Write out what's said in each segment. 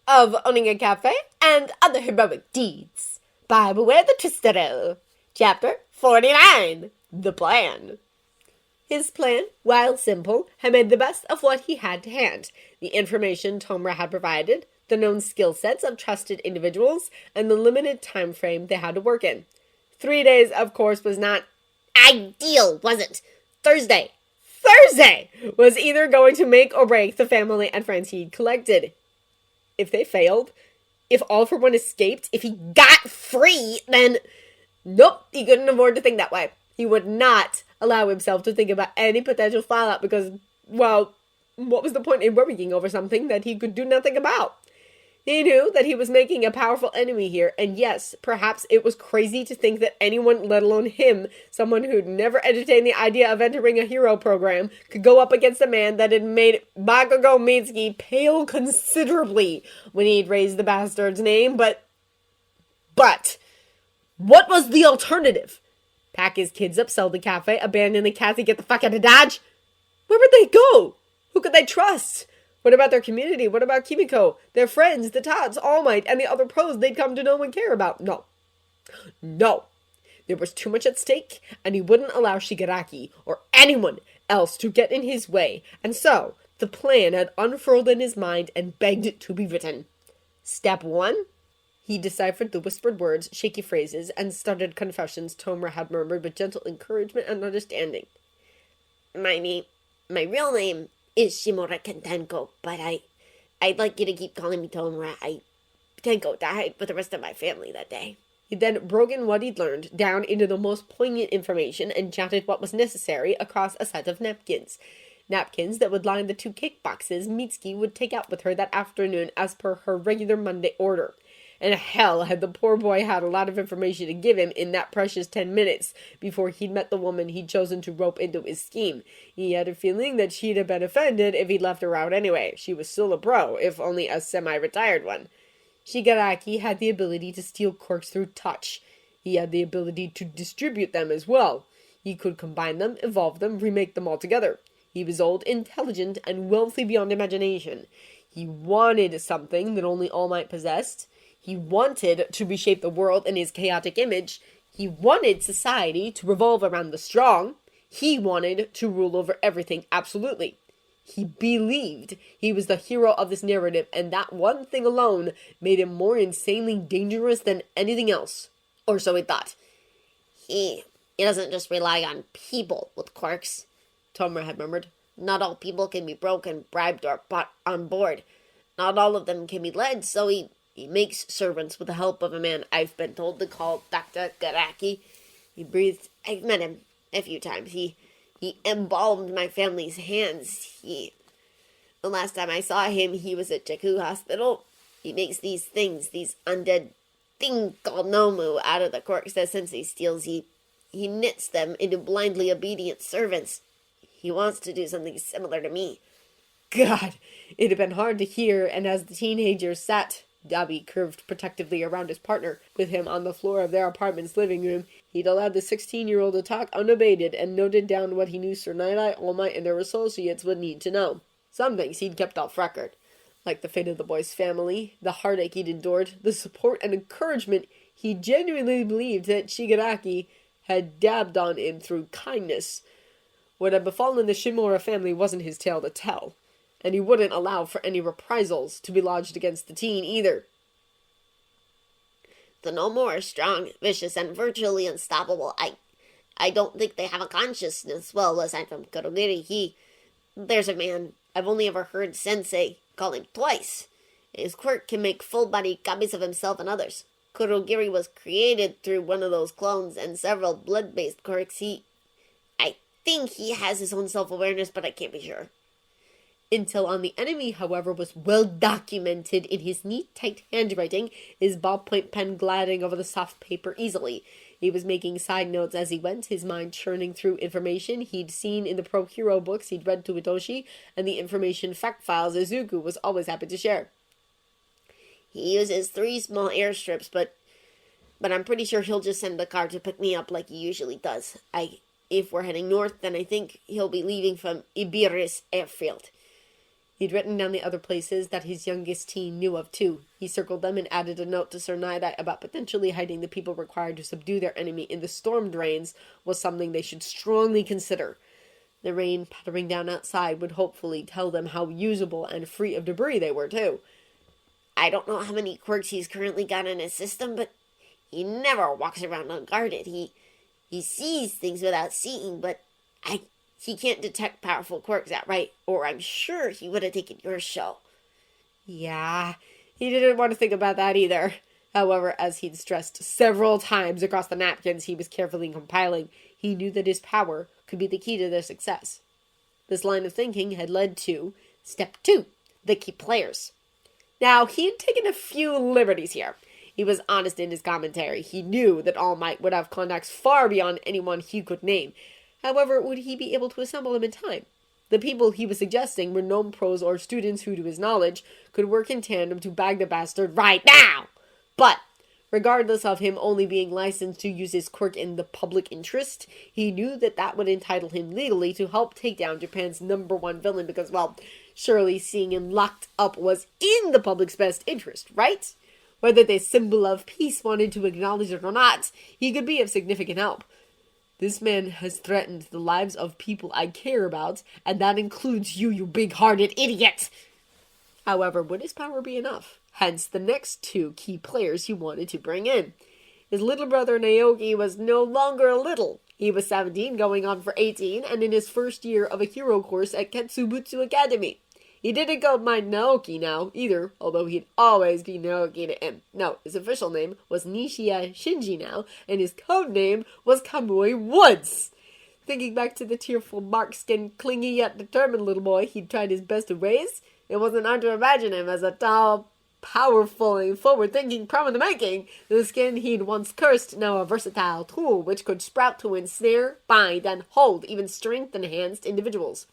of owning a cafe and other heroic deeds by Beware the Twistero. Chapter 49, The Plan. His plan, while simple, had made the best of what he had to hand. The information Tomra had provided, the known skill sets of trusted individuals, and the limited time frame they had to work in. 3 days, of course, was not ideal, was it? Thursday was either going to make or break the family and friends he'd collected. If they failed, if all for one escaped, if he got free, then nope, he couldn't afford to think that way. He would not allow himself to think about any potential fallout because, well, what was the point in worrying over something that he could do nothing about? He knew that he was making a powerful enemy here, and yes, perhaps it was crazy to think that anyone, let alone him, someone who'd never entertained the idea of entering a hero program, could go up against a man that had made Bakugo Mitsuki pale considerably when he'd raised the bastard's name, but what was the alternative? Pack his kids up, sell the cafe, abandon the cats, and get the fuck out of Dodge? Where would they go? Who could they trust? What about their community? What about Kimiko? Their friends, the Tots, All Might, and the other pros they'd come to know and care about? No. There was too much at stake, and he wouldn't allow Shigaraki or anyone else to get in his way, and so the plan had unfurled in his mind and begged to be written. Step 1. He deciphered the whispered words, shaky phrases, and stuttered confessions Tomra had murmured with gentle encouragement and understanding. My real name is Shimura Kentenko, but I'd like you to keep calling me Tomra. Tenko died with the rest of my family that day. He then broken what he'd learned down into the most poignant information and jotted what was necessary across a set of napkins. Napkins that would line the 2 cake boxes Mitsuki would take out with her that afternoon as per her regular Monday order. And hell, had the poor boy had a lot of information to give him in that precious 10 minutes before he'd met the woman he'd chosen to rope into his scheme. He had a feeling that she'd have been offended if he'd left her out anyway. She was still a bro, if only a semi-retired one. Shigaraki had the ability to steal quirks through touch. He had the ability to distribute them as well. He could combine them, evolve them, remake them all together. He was old, intelligent, and wealthy beyond imagination. He wanted something that only All Might possessed. He wanted to reshape the world in his chaotic image. He wanted society to revolve around the strong. He wanted to rule over everything absolutely. He believed he was the hero of this narrative, and that one thing alone made him more insanely dangerous than anything else. Or so he thought. He doesn't just rely on people with quirks, Tomra had murmured. Not all people can be broken, bribed, or bought on board. Not all of them can be led, so he makes servants with the help of a man I've been told to call Dr. Garaki. He breathed. I've met him a few times. He embalmed my family's hands. The last time I saw him, he was at Jaku Hospital. He makes these things, these undead thing called Nomu, out of the quirks that Sensei steals. He knits them into blindly obedient servants. He wants to do something similar to me. God, it had been hard to hear, and as the teenagers sat, Dabi curved protectively around his partner, with him on the floor of their apartment's living room, he'd allowed the 16-year-old to talk unabated and noted down what he knew Sir Night-Eye, All Might, and their associates would need to know. Some things he'd kept off record, like the fate of the boy's family, the heartache he'd endured, the support and encouragement he genuinely believed that Shigaraki had dabbed on him through kindness. What had befallen the Shimura family wasn't his tale to tell, and he wouldn't allow for any reprisals to be lodged against the teen either. The Nomu are strong, vicious, and virtually unstoppable. I don't think they have a consciousness. Well, aside from Kurogiri, there's a man I've only ever heard Sensei call him twice. His quirk can make full-body copies of himself and others. Kurogiri was created through one of those clones and several blood-based quirks. I think he has his own self-awareness, but I can't be sure. Intel on the enemy, however, was well documented in his neat, tight handwriting, his ballpoint pen gliding over the soft paper easily. He was making side notes as he went, his mind churning through information he'd seen in the Pro Hero books he'd read to Itoshi, and the information fact files Izuku was always happy to share. He uses 3 small airstrips, but I'm pretty sure he'll just send the car to pick me up like he usually does. If we're heading north, then I think he'll be leaving from Ibiris Airfield. He'd written down the other places that his youngest teen knew of, too. He circled them and added a note to Sir Nidai about potentially hiding the people required to subdue their enemy in the storm drains was something they should strongly consider. The rain pattering down outside would hopefully tell them how usable and free of debris they were, too. I don't know how many quirks he's currently got in his system, but he never walks around unguarded. He sees things without seeing, but he can't detect powerful quirks outright, or I'm sure he would have taken your show. Yeah, he didn't want to think about that either. However, as he'd stressed several times across the napkins he was carefully compiling, he knew that his power could be the key to their success. This line of thinking had led to Step 2, the key players. Now, he had taken a few liberties here. He was honest in his commentary. He knew that All Might would have contacts far beyond anyone he could name. However, would he be able to assemble them in time? The people he was suggesting were known pros or students who, to his knowledge, could work in tandem to bag the bastard right now. But, regardless of him only being licensed to use his quirk in the public interest, he knew that that would entitle him legally to help take down Japan's #1 villain because, well, surely seeing him locked up was in the public's best interest, right? Whether the symbol of peace wanted to acknowledge it or not, he could be of significant help. This man has threatened the lives of people I care about, and that includes you, you big-hearted idiot! However, would his power be enough? Hence the next two key players he wanted to bring in. His little brother Naoki was no longer little. He was 17, going on for 18, and in his first year of a hero course at Ketsubutsu Academy. He didn't go by Naoki now, either, although he'd always be Naoki to him. No, his official name was Nishiya Shinji now, and his code name was Kamui Woods. Thinking back to the tearful, mark-skinned, clingy yet determined little boy he'd tried his best to raise, it wasn't hard to imagine him as a tall, powerful, and forward-thinking pro in the making. The skin he'd once cursed, now a versatile tool which could sprout to ensnare, bind, and hold even strength-enhanced individuals.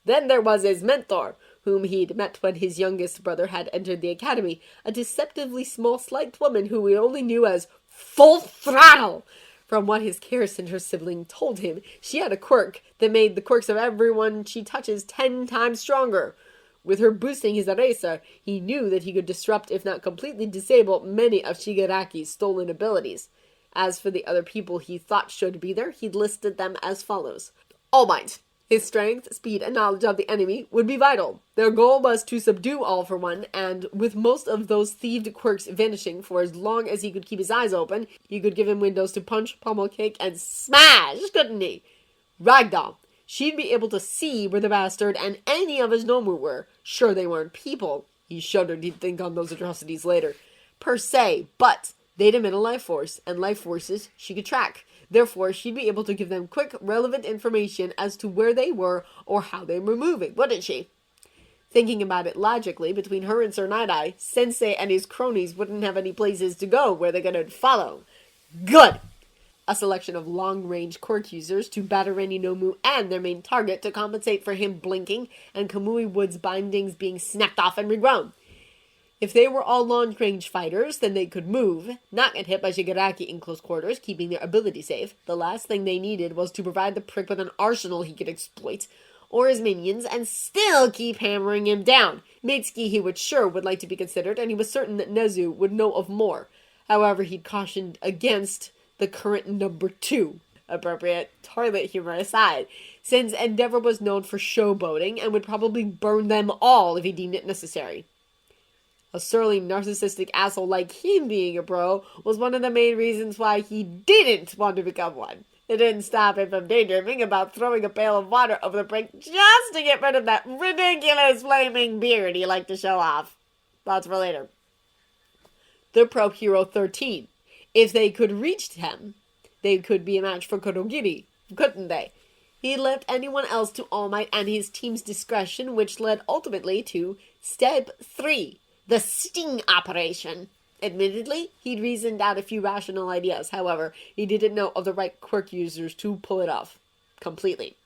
Then there was his mentor, whom he'd met when his youngest brother had entered the academy, a deceptively small, slight woman who he only knew as Full Throttle. From what his care center sibling told him, she had a quirk that made the quirks of everyone she touches 10 times stronger. With her boosting his eraser, he knew that he could disrupt, if not completely disable, many of Shigaraki's stolen abilities. As for the other people he thought should be there, he'd listed them as follows. All Might. His strength, speed, and knowledge of the enemy would be vital. Their goal was to subdue All for One, and with most of those thieved quirks vanishing for as long as he could keep his eyes open, he could give him windows to punch, pummel kick, and smash, couldn't he? Ragdoll. She'd be able to see where the bastard and any of his Nomu were. Sure, they weren't people. He shuddered he'd think on those atrocities later. Per se, but they'd emit a life force, and life forces she could track. Therefore, she'd be able to give them quick, relevant information as to where they were or how they were moving, wouldn't she? Thinking about it logically, between her and Sir Nidai, Sensei and his cronies wouldn't have any places to go where they're going to follow. Good! A selection of long-range quirk users to batter any Nomu and their main target to compensate for him blinking and Kamui Wood's bindings being snapped off and regrown. If they were all long-range fighters, then they could move, not get hit by Shigaraki in close quarters, keeping their ability safe. The last thing they needed was to provide the prick with an arsenal he could exploit, or his minions, and still keep hammering him down. Mitsuki he would like to be considered, and he was certain that Nezu would know of more. However, he'd cautioned against the current number 2. Appropriate toilet humor aside, since Endeavor was known for showboating and would probably burn them all if he deemed it necessary. A surly, narcissistic asshole like him being a pro was one of the main reasons why he didn't want to become one. It didn't stop him from daydreaming about throwing a pail of water over the brink just to get rid of that ridiculous flaming beard he liked to show off. Thoughts for later. The Pro Hero 13. If they could reach him, they could be a match for Kurogiri, couldn't they? He left anyone else to All Might and his team's discretion, which led ultimately to Step 3. The sting operation. Admittedly, he'd reasoned out a few rational ideas. However, he didn't know of the right quirk users to pull it off completely.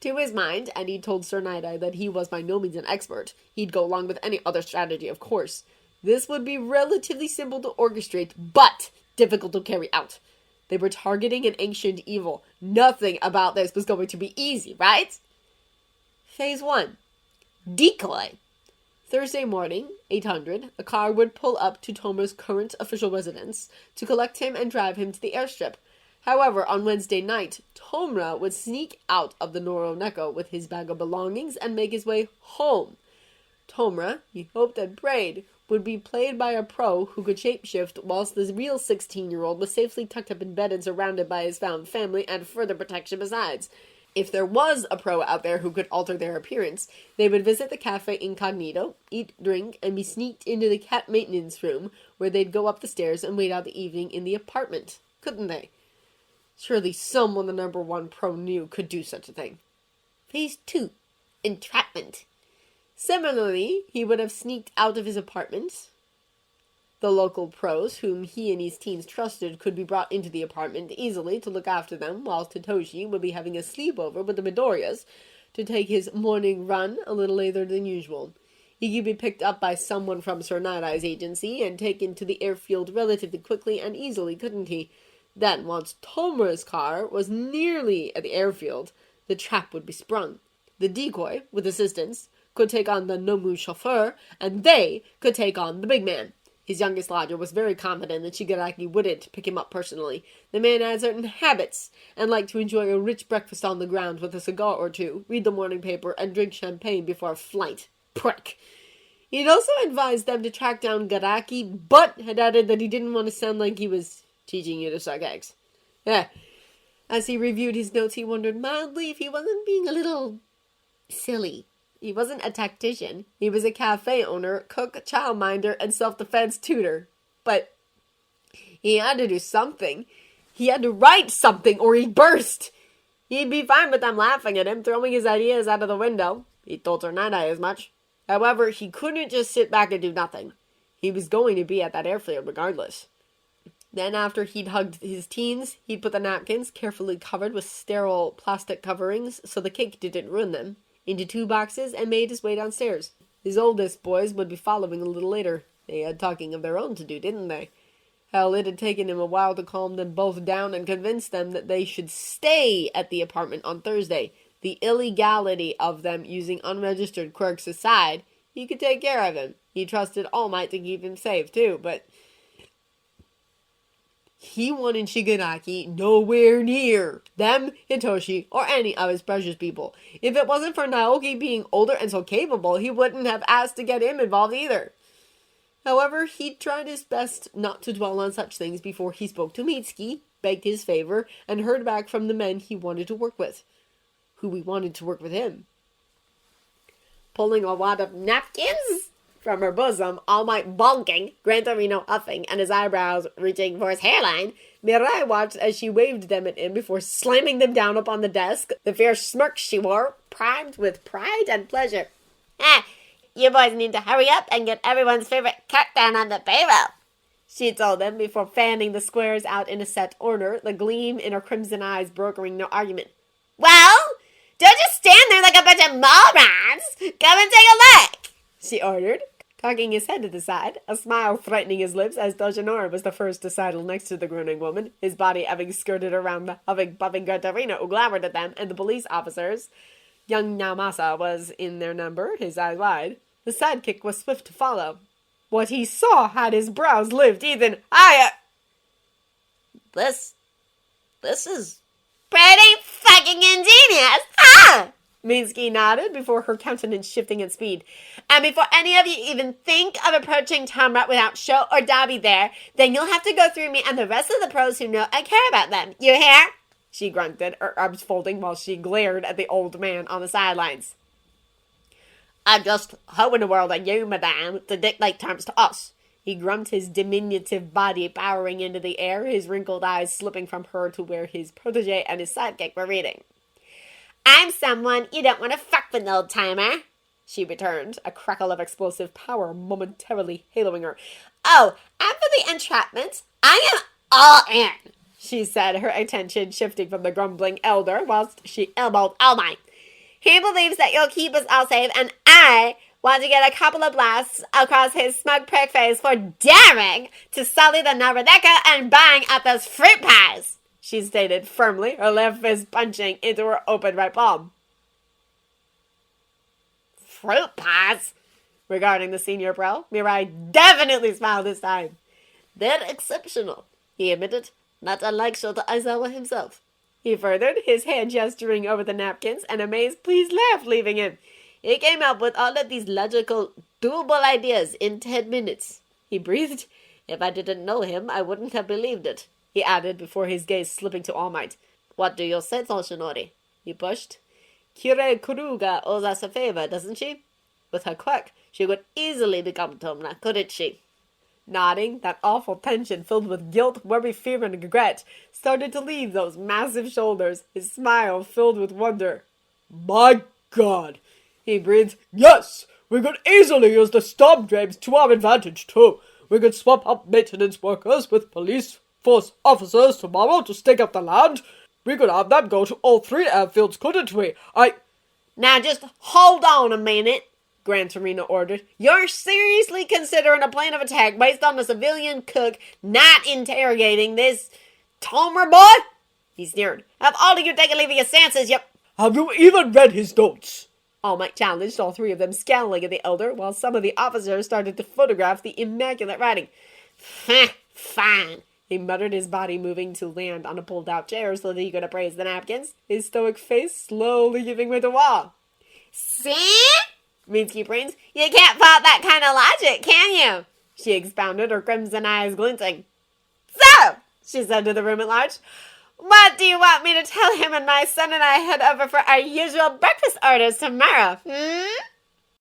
To his mind, and he told Sir Nidai that he was by no means an expert, he'd go along with any other strategy, of course. This would be relatively simple to orchestrate, but difficult to carry out. They were targeting an ancient evil. Nothing about this was going to be easy, right? Phase 1. Decoy. Thursday morning, 800, a car would pull up to Tomer's current official residence to collect him and drive him to the airstrip. However, on Wednesday night, Tomra would sneak out of the Noroneko with his bag of belongings and make his way home. Tomra, he hoped and prayed, would be played by a pro who could shapeshift whilst the real 16-year-old was safely tucked up in bed and surrounded by his found family and further protection besides. If there was a pro out there who could alter their appearance, they would visit the cafe incognito, eat, drink, and be sneaked into the cat maintenance room, where they'd go up the stairs and wait out the evening in the apartment. Couldn't they? Surely someone the number one pro knew could do such a thing. Phase 2. Entrapment. Similarly, he would have sneaked out of his apartment. The local pros, whom he and his teens trusted, could be brought into the apartment easily to look after them, while Tatoshi would be having a sleepover with the Midoriyas to take his morning run a little later than usual. He could be picked up by someone from Sir Night-Eye's agency and taken to the airfield relatively quickly and easily, couldn't he? Then, once Tomura's car was nearly at the airfield, the trap would be sprung. The decoy, with assistance, could take on the Nomu chauffeur, and they could take on the big man. His youngest lodger was very confident that Shigaraki wouldn't pick him up personally. The man had certain habits, and liked to enjoy a rich breakfast on the ground with a cigar or two, read the morning paper, and drink champagne before a flight. Prick! He'd also advised them to track down Garaki, but had added that he didn't want to sound like he was teaching you to suck eggs. As he reviewed his notes, he wondered mildly if he wasn't being a little silly. He wasn't a tactician. He was a cafe owner, cook, childminder, and self-defense tutor. But he had to do something. He had to write something or he'd burst. He'd be fine with them laughing at him, throwing his ideas out of the window. He told Sir Night-Eye as much. However, he couldn't just sit back and do nothing. He was going to be at that airfield regardless. Then after he'd hugged his teens, he'd put the napkins, carefully covered with sterile plastic coverings so the cake didn't ruin them, into 2 boxes and made his way downstairs. His oldest boys would be following a little later. They had talking of their own to do, didn't they? Hell, it had taken him a while to calm them both down and convince them that they should stay at the apartment on Thursday. The illegality of them using unregistered quirks aside, he could take care of him. He trusted All Might to keep him safe, too, but he wanted Shigaraki nowhere near them, Hitoshi, or any of his precious people. If it wasn't for Naoki being older and so capable, he wouldn't have asked to get him involved either. However, he tried his best not to dwell on such things before he spoke to Mitsuki, begged his favor, and heard back from the men he wanted to work with. Who he wanted to work with him. Pulling a wad of napkins from her bosom, All Might bonking, Gran Torino huffing, and his eyebrows reaching for his hairline, Mirai watched as she waved them at him before slamming them down upon the desk, the fierce smirk she wore, primed with pride and pleasure. You boys need to hurry up and get everyone's favorite cut down on the payroll, she told them before fanning the squares out in a set order, the gleam in her crimson eyes brokering no argument. Well, don't just stand there like a bunch of morons! Come and take a look! She ordered, cocking his head to the side, a smile threatening his lips as Dojinori was the first to sidle next to the groaning woman, his body having skirted around the huffing, puffing Gatarina who glowered at them and the police officers. Young Naomasa was in their number, his eyes wide. The sidekick was swift to follow. What he saw had his brows lifted even higher. This is pretty fucking ingenious, huh? Minsky nodded before her countenance shifting at speed. And before any of you even think of approaching Tomra without Sho or Dabi there, then you'll have to go through me and the rest of the pros who know and care about them. You hear? She grunted, her arms folding while she glared at the old man on the sidelines. I just hope in the world that you, madame, to dictate terms to us. He grunted, his diminutive body powering into the air, his wrinkled eyes slipping from her to where his protege and his sidekick were reading. I'm someone you don't want to fuck with, old-timer, she returned, a crackle of explosive power momentarily haloing her. Oh, and for the entrapment, I am all in, she said, her attention shifting from the grumbling elder whilst she elbowed All Might. He believes that you'll keep us all safe, and I want to get a couple of blasts across his smug prick face for daring to sully the Naradeka and bang at those fruit pies, she stated firmly, her left fist punching into her open right palm. fruit pies. Regarding the senior pro, Mirai definitely smiled this time. They're exceptional, he admitted, not unlike Shouta Aizawa himself. He furthered, his hand gesturing over the napkins, an amazed, pleased laugh leaving him. He came up with all of these logical, doable ideas in 10 minutes. He breathed. If I didn't know him, I wouldn't have believed it, he added before his gaze slipping to All Might. What do you say, Toshinori? He pushed. Kire Kuruga owes us a favor, doesn't she? With her quirk, she could easily become Tomna, couldn't she? Nodding, that awful tension filled with guilt, worry, fear, and regret started to leave those massive shoulders, his smile filled with wonder. My God! He breathed. Yes! We could easily use the storm drains to our advantage, too. We could swap out maintenance workers with police force officers tomorrow to stake up the land. We could have them go to all 3 airfields, couldn't we? Now just hold on a minute, Gran Torino ordered. You're seriously considering a plan of attack based on a civilian cook not interrogating this Tomer boy? He sneered. Have all of you taken leave of your senses, yep. Have you even read his notes? All Might challenged, all 3 of them scowling at the elder, while some of the officers started to photograph the immaculate writing. Fine, he muttered, his body moving to land on a pulled-out chair so that he could appraise the napkins, his stoic face slowly giving way to awe. See? Minsky Brains, you can't fault that kind of logic, can you? She expounded, her crimson eyes glinting. So, she said to the room at large, what do you want me to tell him when my son and I head over for our usual breakfast orders tomorrow,